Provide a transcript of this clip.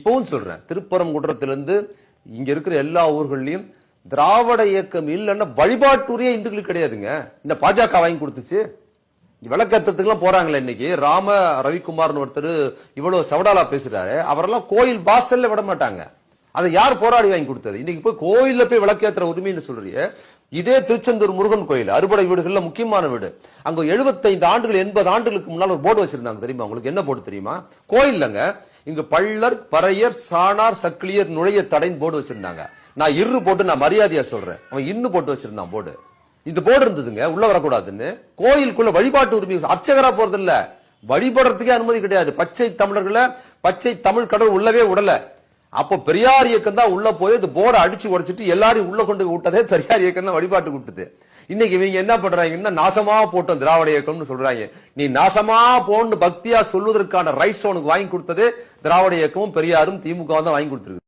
இப்பவும் சொல்றேன், திருப்பரங்குன்றத்திலிருந்து இங்க இருக்கிற எல்லா ஊர்கள்லயும் திராவிட இயக்கம் இல்லைன்னா வழிபாட்டுரிய இந்துக்களுக்கு கிடையாதுங்க. இந்த பாஜக வாங்கி கொடுத்துச்சு. விளக்கத்துக்கு போறாங்களே இன்னைக்கு ராம ரவிக்குமார்னு ஒருத்தர் இவ்வளவு சவடாலா பேசுறாரு, அவரெல்லாம் கோயில் வாசல்ல விட மாட்டாங்க. அதை யார் போராடி வாங்கி கொடுத்தது? இன்னைக்கு போய் கோயில்ல போய் விளக்கேற்ற உரிமைன்னு சொல்றீங்க. இதே திருச்செந்தூர் முருகன் கோயில் அறுபடை வீடுகள்ல முக்கியமான வீடு. அங்க 75 ஆண்டுகள் 80 ஆண்டுகளுக்கு முன்னால் ஒரு போர்டு வச்சிருந்தாங்க தெரியுமா உங்களுக்கு? என்ன போர்டு தெரியுமா? கோயில்லங்க, இங்க பள்ளர் பறையர் சாணார் சக்கிலியர் நுழைய தடைன்னு போர்டு வச்சிருந்தாங்க. நான் இரு போட்டு நான் மரியாதையா சொல்றேன், அவன் இன்னும் போட்டு வச்சிருந்தான் போர்டு. இந்த போர்டு இருந்ததுங்க, உள்ள வரக்கூடாதுன்னு. கோயிலுக்குள்ள வழிபாட்டு உரிமை, அர்ச்சகரா போறது இல்ல, வழிபடுறதுக்கே அனுமதி கிடையாது. பச்சை தமிழர்களை பச்சை தமிழ் கடவுள் உள்ளவே விடல. அப்போ பெரியார் இயக்கம் தான் உள்ள போய் இந்த போர்டை அடிச்சு உடைச்சிட்டு எல்லாரையும் உள்ள கொண்டு விட்டதே பெரியார் இயக்கம் தான் வழிபாட்டு விட்டுது. இன்னைக்கு இவங்க என்ன பண்றாங்கன்னா, நாசமா போட்டோம் திராவிட இயக்கம்னு சொல்றாங்க. நீ நாசமா போன்னு பக்தியா சொல்வதற்கான ரைட்ஸ் உனக்கு வாங்கி கொடுத்தது திராவிட இயக்கமும் பெரியாரும் திமுக தான் வாங்கி கொடுத்துருக்கு.